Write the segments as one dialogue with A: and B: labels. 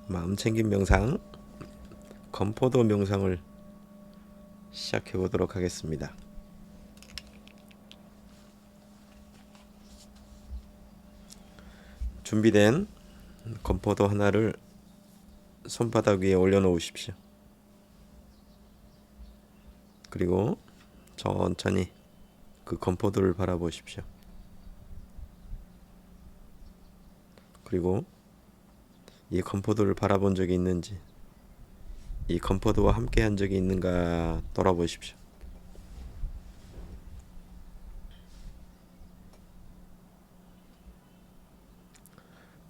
A: 마음챙김 명상, 건포도 명상을 시작해 보도록 하겠습니다. 준비된 건포도 하나를 손바닥 위에 올려놓으십시오. 그리고 천천히 그 건포도를 바라보십시오. 그리고 이 건포도를 바라본 적이 있는지, 이 건포도와 함께 한 적이 있는가 돌아보십시오.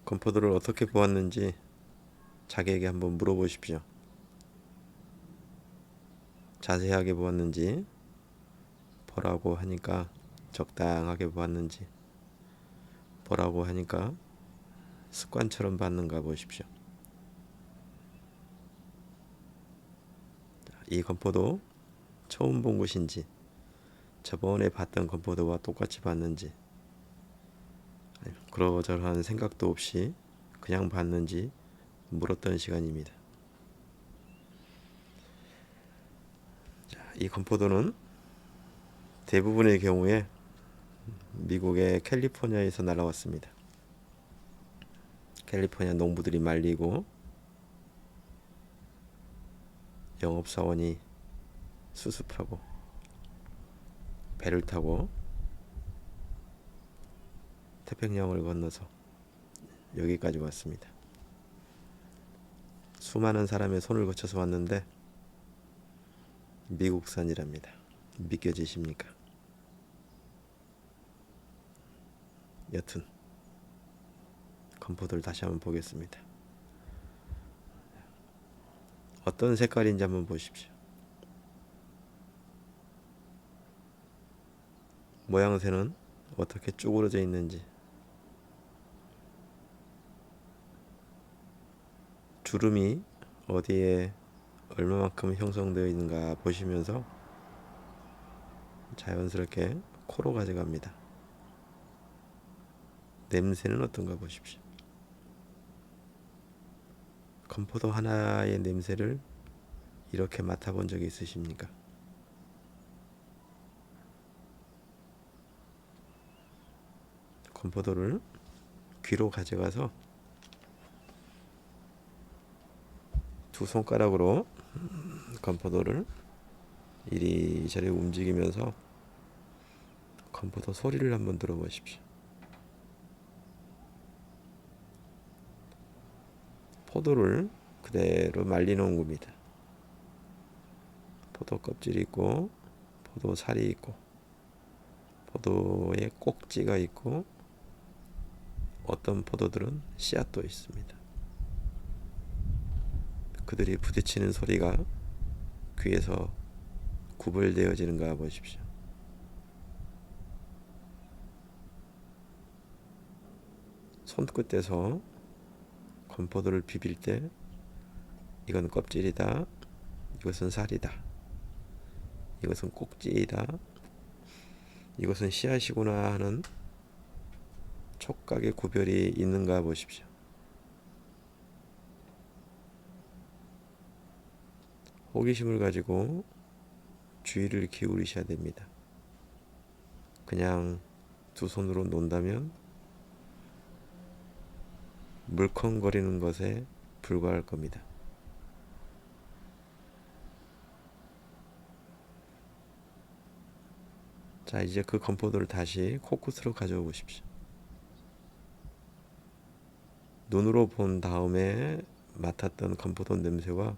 A: 건포도를 어떻게 보았는지 자기에게 한번 물어보십시오. 자세하게 보았는지, 보라고 하니까 적당하게 보았는지, 보라고 하니까 습관처럼 봤는가 보십시오. 이 건포도 처음 본 것인지, 저번에 봤던 건포도와 똑같이 봤는지, 그러저러한 생각도 없이 그냥 봤는지 물었던 시간입니다. 이 건포도는 대부분의 경우에 미국의 캘리포니아에서 날아왔습니다. 캘리포니아 농부들이 말리고 영업사원이 수습하고 배를 타고 태평양을 건너서 여기까지 왔습니다. 수많은 사람의 손을 거쳐서 왔는데 미국산이랍니다. 믿겨지십니까? 여튼 건포도를 다시 한번 보겠습니다. 어떤 색깔인지 한번 보십시오. 모양새는 어떻게 쭈그러져 있는지, 주름이 어디에 얼마만큼 형성되어 있는가 보시면서 자연스럽게 코로 가져갑니다. 냄새는 어떤가 보십시오. 건포도 하나의 냄새를 이렇게 맡아본 적이 있으십니까? 건포도를 귀로 가져가서 두 손가락으로 건포도를 이리저리 움직이면서 건포도 소리를 한번 들어보십시오. 포도를 그대로 말리는 겁니다. 포도 껍질이 있고, 포도 살이 있고, 포도에 꼭지가 있고, 어떤 포도들은 씨앗도 있습니다. 그들이 부딪히는 소리가 귀에서 구별되어지는가 보십시오. 손끝에서 건포도를 비빌 때 이건 껍질이다, 이것은 살이다, 이것은 꼭지이다, 이것은 씨앗이구나 하는 촉각의 구별이 있는가 보십시오. 호기심을 가지고 주의를 기울이셔야 됩니다. 그냥 두 손으로 논다면 물컹거리는 것에 불과할 겁니다. 자, 이제 그 건포도를 다시 코끝으로 가져오 보십시오. 눈으로 본 다음에 맡았던 건포도 냄새와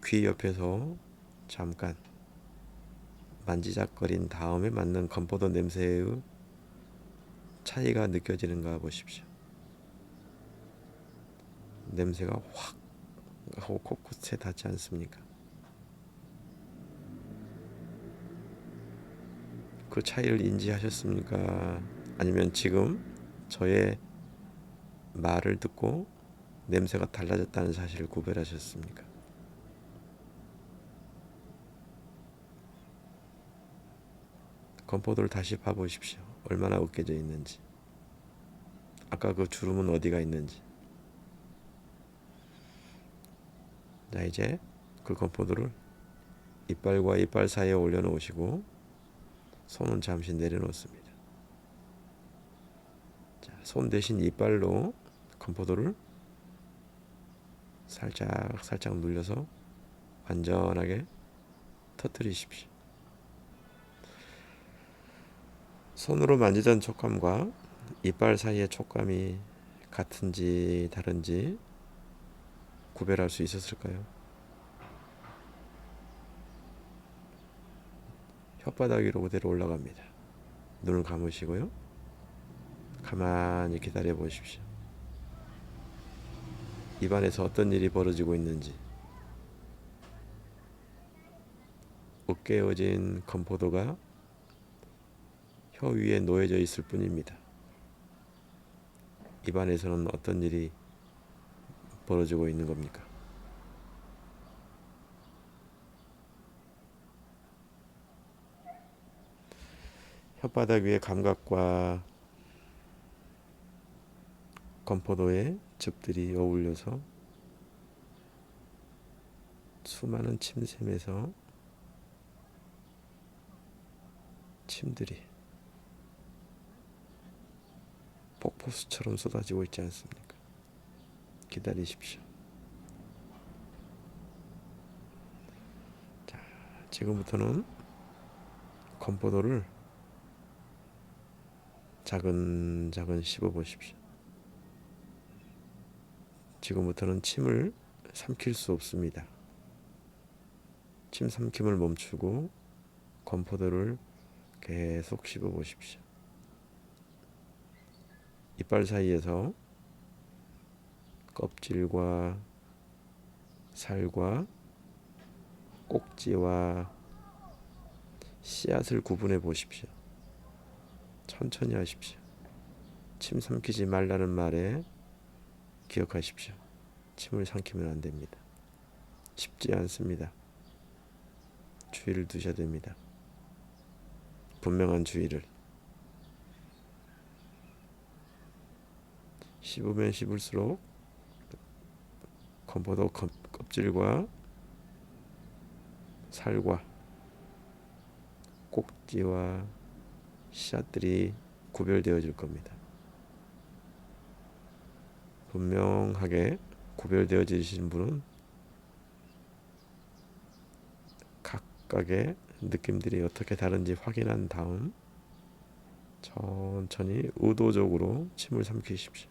A: 귀 옆에서 잠깐 만지작거린 다음에 맡는 건포도 냄새의 차이가 느껴지는가 보십시오. 냄새가 확 하고 코끝에 닿지 않습니까? 그 차이를 인지하셨습니까? 아니면 지금 저의 말을 듣고 냄새가 달라졌다는 사실을 구별하셨습니까? 건포도를 다시 봐보십시오. 얼마나 으깨져 있는지, 아까 그 주름은 어디가 있는지, 자, 이제 그 건포도를 이빨과 이빨 사이에 올려놓으시고 손은 잠시 내려놓습니다. 자, 손 대신 이빨로 건포도를 살짝 살짝 눌려서 완전하게 터뜨리십시오. 손으로 만지던 촉감과 이빨 사이의 촉감이 같은지 다른지 구별할 수 있었을까요? 혓바닥 위로 그대로 올라갑니다. 눈을 감으시고요. 가만히 기다려 보십시오. 입안에서 어떤 일이 벌어지고 있는지. 으깨어진 건포도가 혀 위에 놓여져 있을 뿐입니다. 입안에서는 어떤 일이 벌어지고 있는 겁니까? 혓바닥 위의 감각과 건포도의 즙들이 어울려서 수많은 침샘에서 침들이 폭포수처럼 쏟아지고 있지 않습니까? 기다리십시오. 자, 지금부터는 건포도를 자근자근 씹어 보십시오. 지금부터는 침을 삼킬 수 없습니다. 침 삼킴을 멈추고 건포도를 계속 씹어 보십시오. 이빨 사이에서 껍질과 살과 꼭지와 씨앗을 구분해 보십시오. 천천히 하십시오. 침 삼키지 말라는 말에 기억하십시오. 침을 삼키면 안 됩니다. 쉽지 않습니다. 주의를 두셔야 됩니다. 분명한 주의를. 씹으면 씹을수록 건포도 껍질과 살과 꼭지와 씨앗들이 구별되어질 겁니다. 분명하게 구별되어지신 분은 각각의 느낌들이 어떻게 다른지 확인한 다음 천천히 의도적으로 침을 삼키십시오.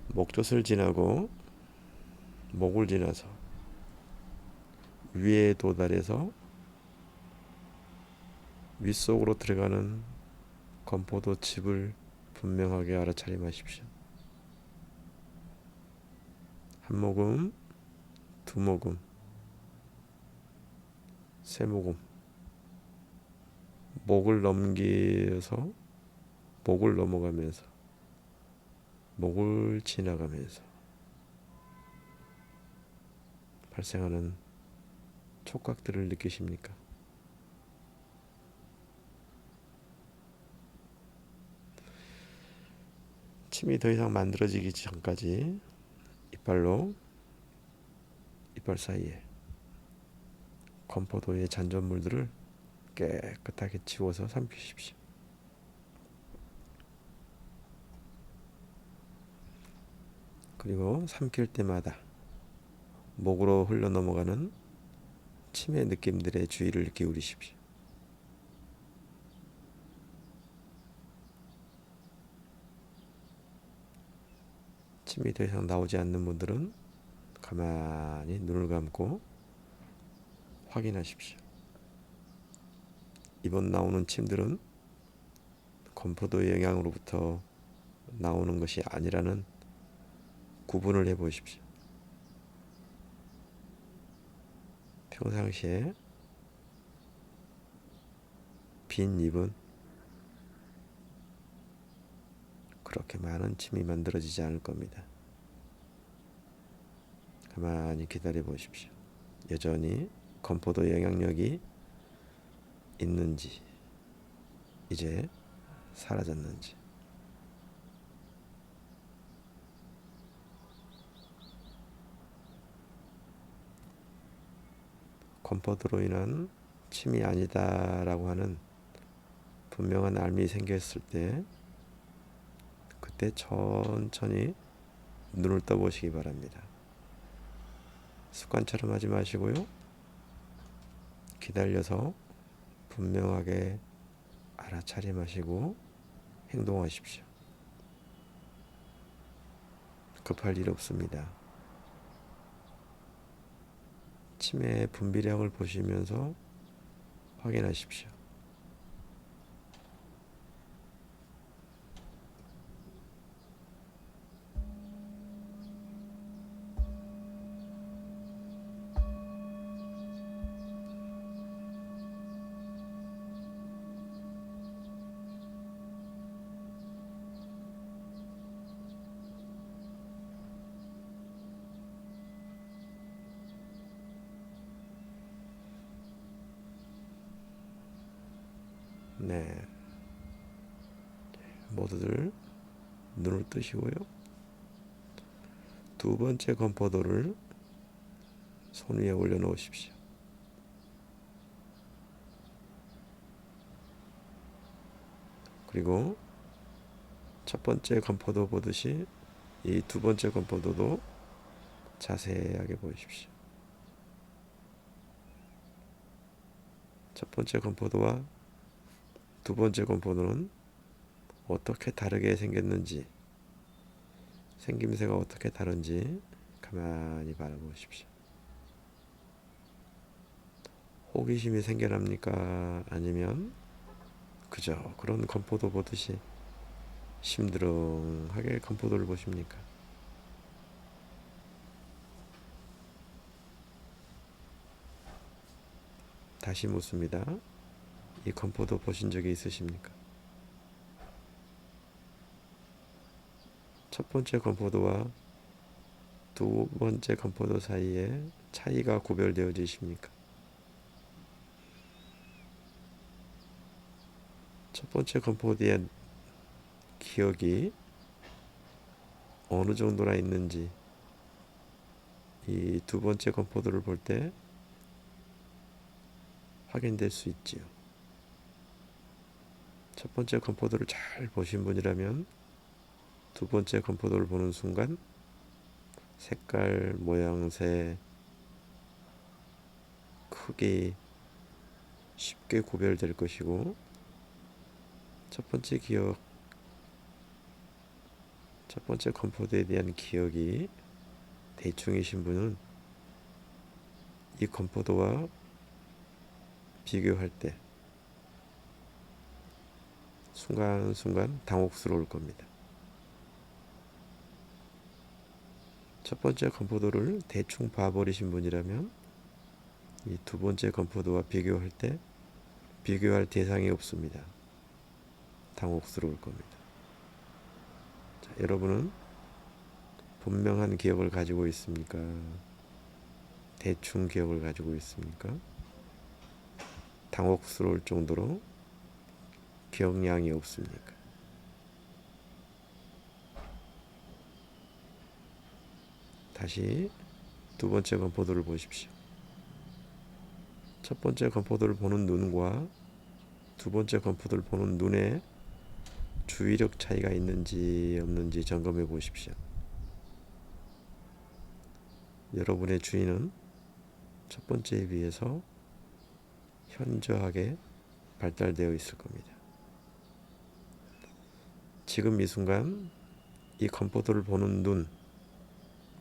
A: 목젖을 지나고 목을 지나서 위에 도달해서 윗속으로 들어가는 건포도 칩을 분명하게 알아차림하십시오. 한 모금, 두 모금, 세 모금. 목을 넘겨서 목을 넘어가면서 목을 지나가면서 발생하는 촉각들을 느끼십니까? 침이 더 이상 만들어지기 전까지 이빨로 이빨 사이에 건포도의 잔존물들을 깨끗하게 지워서 삼키십시오. 그리고 삼킬 때마다 목으로 흘러 넘어가는 침의 느낌들의 주의를 기울이십시오. 침이 더 이상 나오지 않는 분들은 가만히 눈을 감고 확인하십시오. 이번 나오는 침들은 건포도의 영향으로부터 나오는 것이 아니라는 구분을 해 보십시오. 평상시에 빈 입은 그렇게 많은 침이 만들어지지 않을 겁니다. 가만히 기다려 보십시오. 여전히 건포도 영향력이 있는지, 이제 사라졌는지. 건포도로 인한 침이 아니다라고 하는 분명한 알미 생겼을 때 그때 천천히 눈을 떠보시기 바랍니다. 습관처럼 하지 마시고요. 기다려서 분명하게 알아차림하시고 행동하십시오. 급할 일 없습니다. 치매의 분비량을 보시면서 확인하십시오. 네, 모두들 눈을 뜨시고요. 두 번째 건포도를 손 위에 올려놓으십시오. 그리고 첫 번째 건포도 보듯이 이 두 번째 건포도도 자세하게 보십시오. 첫 번째 건포도와 두 번째 건포도는 어떻게 다르게 생겼는지, 생김새가 어떻게 다른지 가만히 바라보십시오. 호기심이 생겨납니까? 아니면 그저 그런 건포도 보듯이 심드렁하게 건포도를 보십니까? 다시 묻습니다. 이 건포도 보신 적이 있으십니까? 첫 번째 건포도와 두 번째 건포도 사이에 차이가 구별되어지십니까? 첫 번째 건포도의 기억이 어느 정도나 있는지 이 두 번째 건포도를 볼 때 확인될 수 있지요. 첫 번째 건포도를 잘 보신 분이라면 두 번째 건포도를 보는 순간 색깔, 모양새, 크기 쉽게 구별될 것이고 첫 번째 건포도에 대한 기억이 대충이신 분은 이 건포도와 비교할 때 순간순간 당혹스러울 겁니다. 첫 번째 건포도를 대충 봐버리신 분이라면 이 두 번째 건포도와 비교할 때 비교할 대상이 없습니다. 당혹스러울 겁니다. 자, 여러분은 분명한 기억을 가지고 있습니까? 대충 기억을 가지고 있습니까? 당혹스러울 정도로 기억량이 없습니까? 다시 두 번째 건포도를 보십시오. 첫 번째 건포도를 보는 눈과 두 번째 건포도를 보는 눈에 주의력 차이가 있는지 없는지 점검해 보십시오. 여러분의 주의는 첫 번째에 비해서 현저하게 발달되어 있을 겁니다. 지금 이 순간 이 건포도를 보는 눈,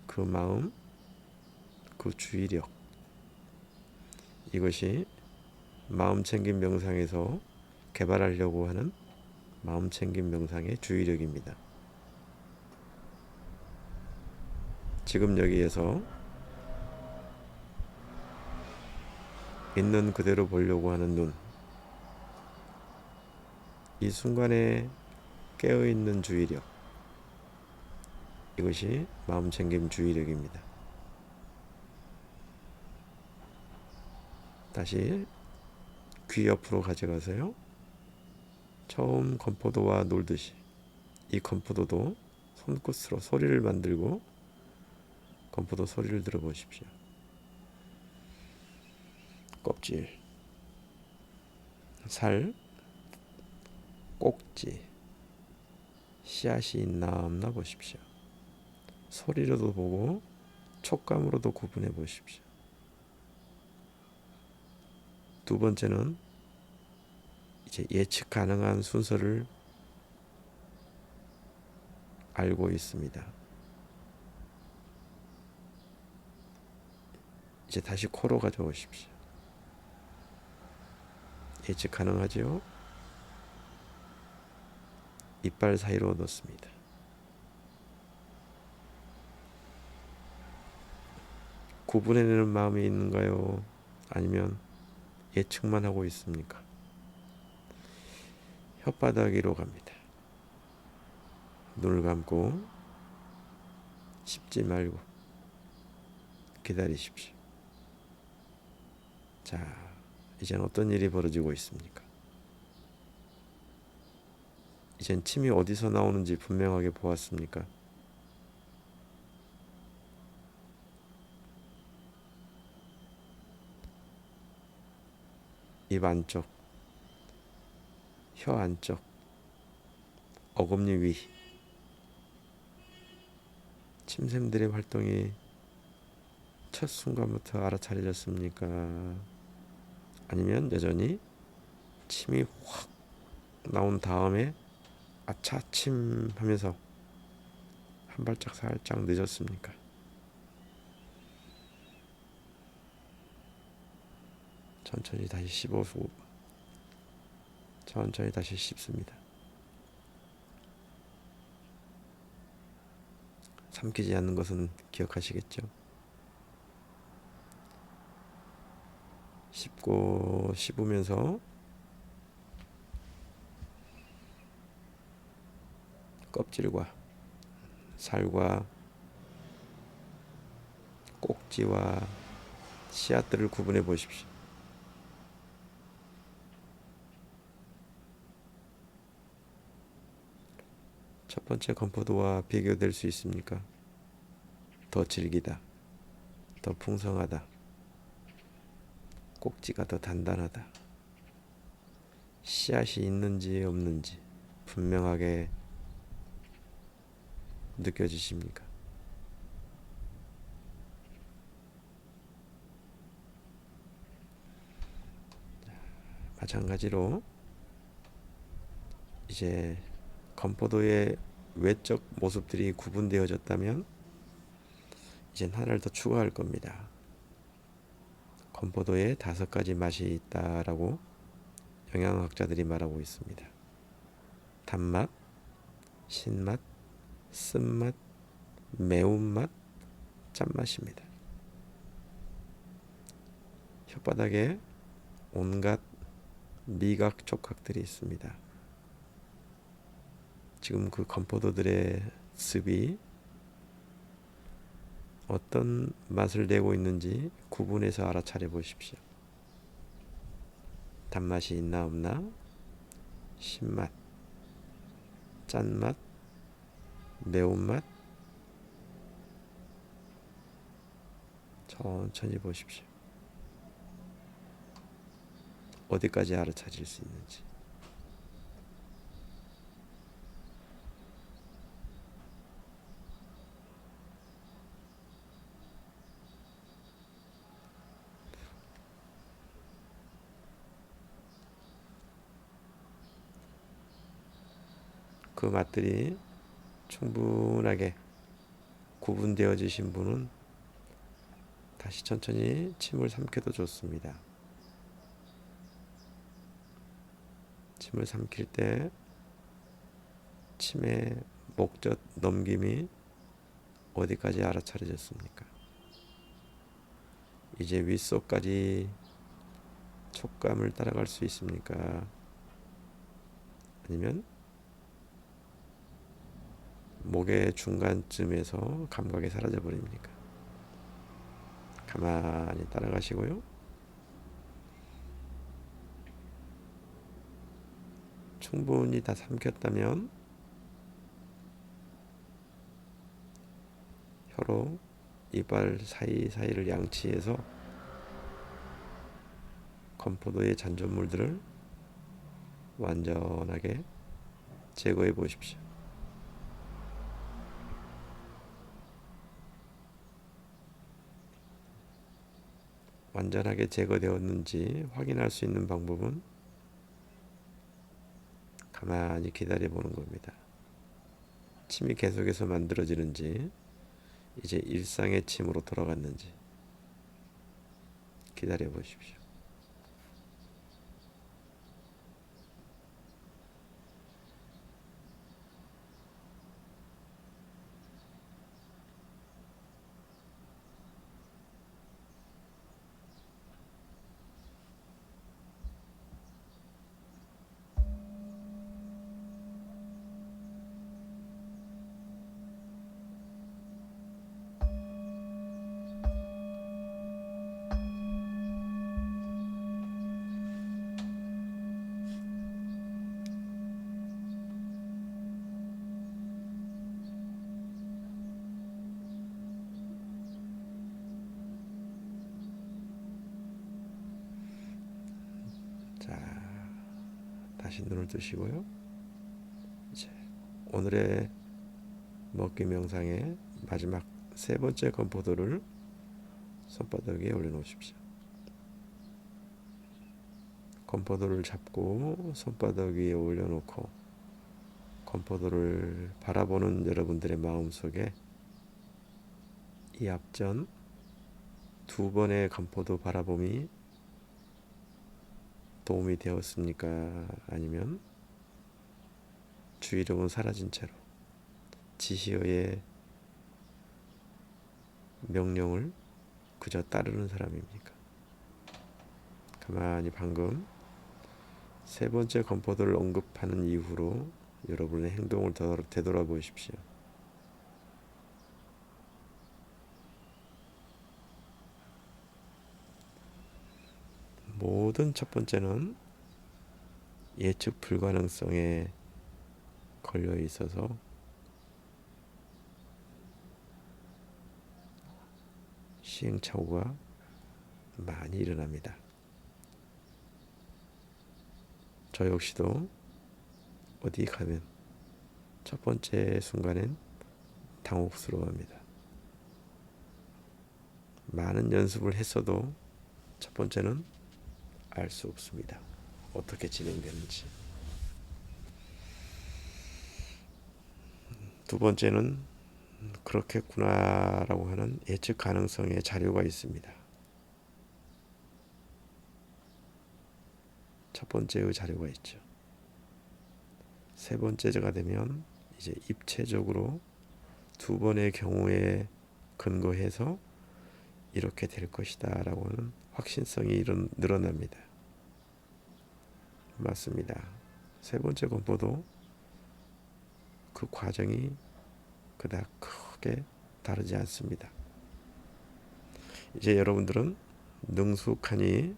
A: 그 마음, 그 주의력, 이것이 마음챙김 명상에서 개발하려고 하는 마음챙김 명상의 주의력입니다. 지금 여기에서 있는 그대로 보려고 하는 눈, 이 순간에 깨어있는 주의력, 이것이 마음챙김 주의력입니다. 다시 귀 옆으로 가져가세요. 처음 건포도와 놀듯이 이 건포도도 손끝으로 소리를 만들고 건포도 소리를 들어보십시오. 껍질, 살, 꼭지, 씨앗이 있나 없나 보십시오. 소리로도 보고 촉감으로도 구분해 보십시오. 두 번째는 이제 예측 가능한 순서를 알고 있습니다. 이제 다시 코로 가져오십시오. 예측 가능하죠? 이빨 사이로 넣습니다. 구분해내는 마음이 있는가요? 아니면 예측만 하고 있습니까? 혓바닥 위로 갑니다. 눈을 감고 씹지 말고 기다리십시오. 자, 이젠 어떤 일이 벌어지고 있습니까? 이젠 침이 어디서 나오는지 분명하게 보았습니까? 입 안쪽, 혀 안쪽, 어금니 위, 침샘들의 활동이 첫 순간부터 알아차려졌습니까? 아니면 여전히 침이 확 나온 다음에 아차 침 하면서 한 발짝 살짝 늦었습니까? 천천히 다시 씹어주고 천천히 다시 씹습니다. 삼키지 않는 것은 기억하시겠죠? 씹고 씹으면서 껍질과 살과 꼭지와 씨앗들을 구분해 보십시오. 첫 번째 건포도와 비교될 수 있습니까? 더 질기다, 더 풍성하다, 꼭지가 더 단단하다, 씨앗이 있는지 없는지 분명하게 느껴지십니까? 마찬가지로 이제 건포도의 외적 모습들이 구분되어졌다면 이제 하나를 더 추가할 겁니다. 건포도에 5가지 맛이 있다라고 영양학자들이 말하고 있습니다. 단맛, 신맛, 쓴맛, 매운맛, 짠맛입니다. 혓바닥에 온갖 미각 촉각들이 있습니다. 지금 그 건포도들의 습이 어떤 맛을 내고 있는지 구분해서 알아차려 보십시오. 단맛이 있나 없나, 신맛, 짠맛, 매운맛, 천천히 보십시오. 어디까지 알아차릴 수 있는지. 그 맛들이 충분하게 구분되어지신 분은 다시 천천히 침을 삼켜도 좋습니다. 침을 삼킬 때 침의 목젖 넘김이 어디까지 알아차려졌습니까? 이제 윗속까지 촉감을 따라갈 수 있습니까? 아니면 목의 중간쯤에서 감각이 사라져 버립니까? 가만히 따라가시고요. 충분히 다 삼켰다면 혀로 이빨 사이사이를 양치해서 건포도의 잔존물들을 완전하게 제거해 보십시오. 완전하게 제거되었는지 확인할 수 있는 방법은 가만히 기다려 보는 겁니다. 침이 계속해서 만들어지는지, 이제 일상의 침으로 돌아갔는지 기다려 보십시오. 자, 다시 눈을 뜨시고요. 이제 오늘의 먹기 명상의 마지막 세 번째 건포도를 손바닥 위에 올려놓으십시오. 건포도를 잡고 손바닥 위에 올려놓고 건포도를 바라보는 여러분들의 마음속에 이 앞전 두 번의 건포도 바라봄이 도움이 되었습니까? 아니면 주의력은 사라진 채로 지시어의 명령을 그저 따르는 사람입니까? 가만히 방금 세 번째 건포도를 언급하는 이후로 여러분의 행동을 되돌아보십시오. 모든 첫 번째는 예측 불가능성에 걸려 있어서 시행착오가 많이 일어납니다. 저 역시도 어디 가면 첫 번째 순간엔 당혹스러워합니다. 많은 연습을 했어도 첫 번째는 알 수 없습니다. 어떻게 진행되는지. 두 번째는 그렇겠구나라고 하는 예측 가능성의 자료가 있습니다. 첫 번째의 자료가 있죠. 세 번째가 되면 이제 입체적으로 두 번의 경우에 근거해서 이렇게 될 것이다 라고 하는 확신성이 늘어납니다. 맞습니다. 세 번째 건포도 그 과정이 그닥 크게 다르지 않습니다. 이제 여러분들은 능숙하니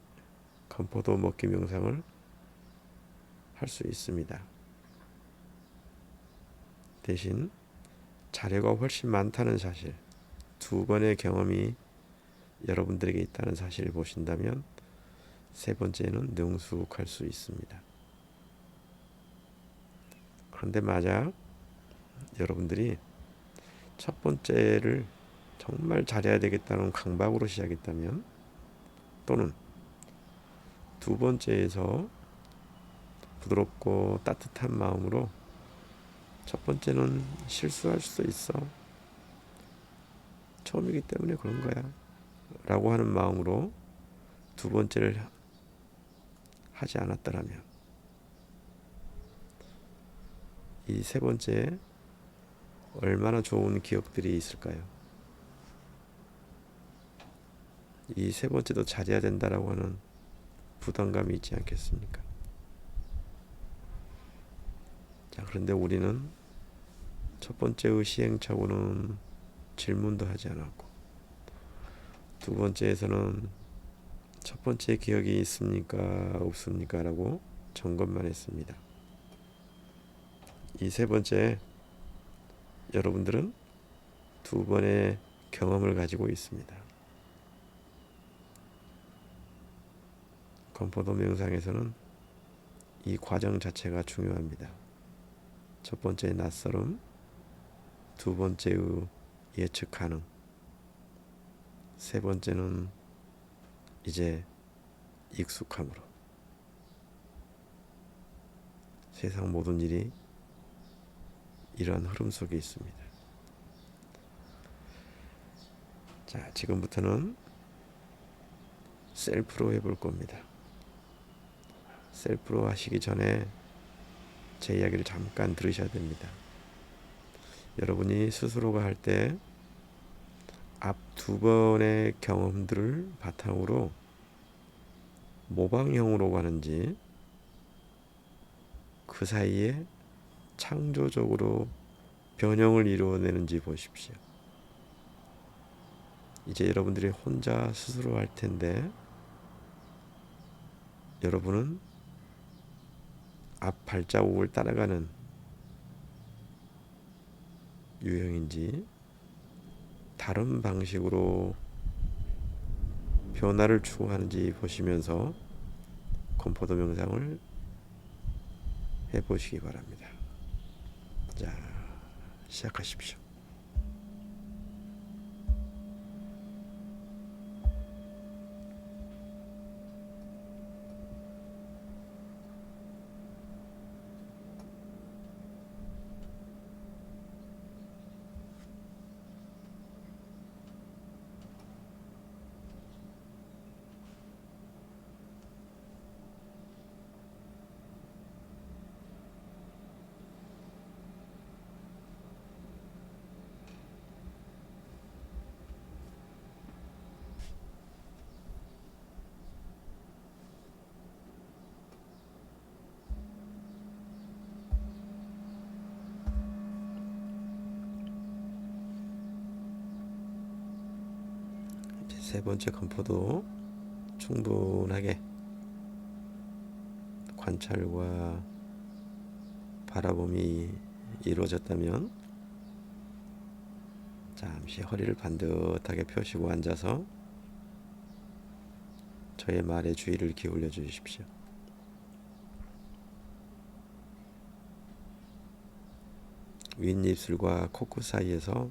A: 건포도 먹기 명상을 할 수 있습니다. 대신 자료가 훨씬 많다는 사실, 두 번의 경험이 여러분들에게 있다는 사실을 보신다면 세 번째는 능숙할 수 있습니다. 그런데 만약 여러분들이 첫 번째를 정말 잘해야 되겠다는 강박으로 시작했다면, 또는 두 번째에서 부드럽고 따뜻한 마음으로 첫 번째는 실수할 수도 있어, 처음이기 때문에 그런 거야 라고 하는 마음으로 두 번째를 하지 않았더라면 이 세 번째에 얼마나 좋은 기억들이 있을까요? 이 세 번째도 잘해야 된다라고 하는 부담감이 있지 않겠습니까? 자, 그런데 우리는 첫 번째의 시행착오는 질문도 하지 않았고, 두 번째에서는 첫 번째 기억이 있습니까? 없습니까? 라고 점검만 했습니다. 이 세 번째, 여러분들은 두 번의 경험을 가지고 있습니다. 건포도 명상에서는 이 과정 자체가 중요합니다. 첫 번째 낯설음, 두 번째의 예측 가능, 세 번째는 이제 익숙함으로 세상 모든 일이 이러한 흐름 속에 있습니다. 자, 지금부터는 셀프로 해볼 겁니다. 셀프로 하시기 전에 제 이야기를 잠깐 들으셔야 됩니다. 여러분이 스스로가 할 때 앞 두 번의 경험들을 바탕으로 모방형으로 가는지 그 사이에 창조적으로 변형을 이루어내는지 보십시오. 이제 여러분들이 혼자 스스로 할 텐데 여러분은 앞 발자국을 따라가는 유형인지 다른 방식으로 변화를 추구하는지 보시면서 건포도 명상을 해보시기 바랍니다. 자, 시작하십시오. 세 번째 건포도 충분하게 관찰과 바라봄이 이루어졌다면 잠시 허리를 반듯하게 펴시고 앉아서 저의 말에 주의를 기울여 주십시오. 윗입술과 코끝 사이에서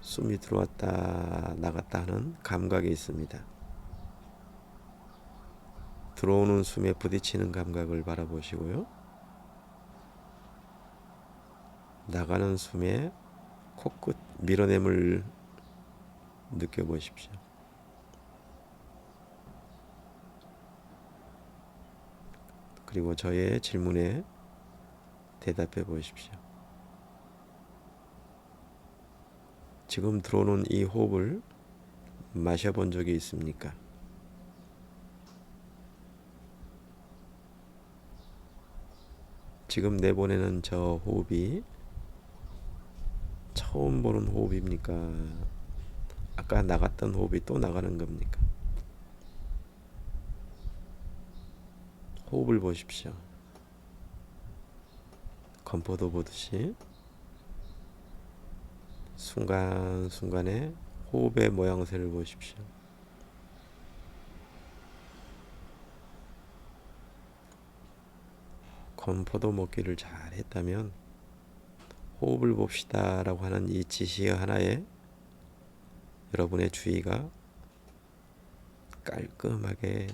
A: 숨이 들어왔다 나갔다 하는 감각이 있습니다. 들어오는 숨에 부딪히는 감각을 바라보시고요. 나가는 숨에 코끝 밀어냄을 느껴보십시오. 그리고 저의 질문에 대답해 보십시오. 지금 들어오는 이 호흡을 마셔본 적이 있습니까? 지금 내보내는 저 호흡이 처음 보는 호흡입니까? 아까 나갔던 호흡이 또 나가는 겁니까? 호흡을 보십시오. 건포도 보듯이 순간순간에 호흡의 모양새를 보십시오. 건포도 먹기를 잘 했다면 호흡을 봅시다 라고 하는 이 지시 하나에 여러분의 주의가 깔끔하게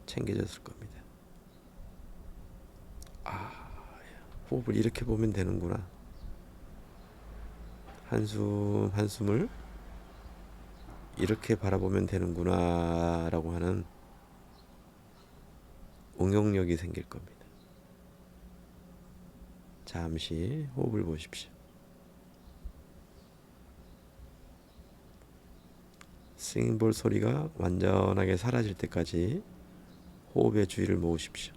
A: 챙겨졌을 겁니다. 호흡을 이렇게 보면 되는구나. 한숨 한숨을 이렇게 바라보면 되는구나 라고 하는 응용력이 생길 겁니다. 잠시 호흡을 보십시오. 싱잉볼 소리가 완전하게 사라질 때까지 호흡에 주의를 모으십시오.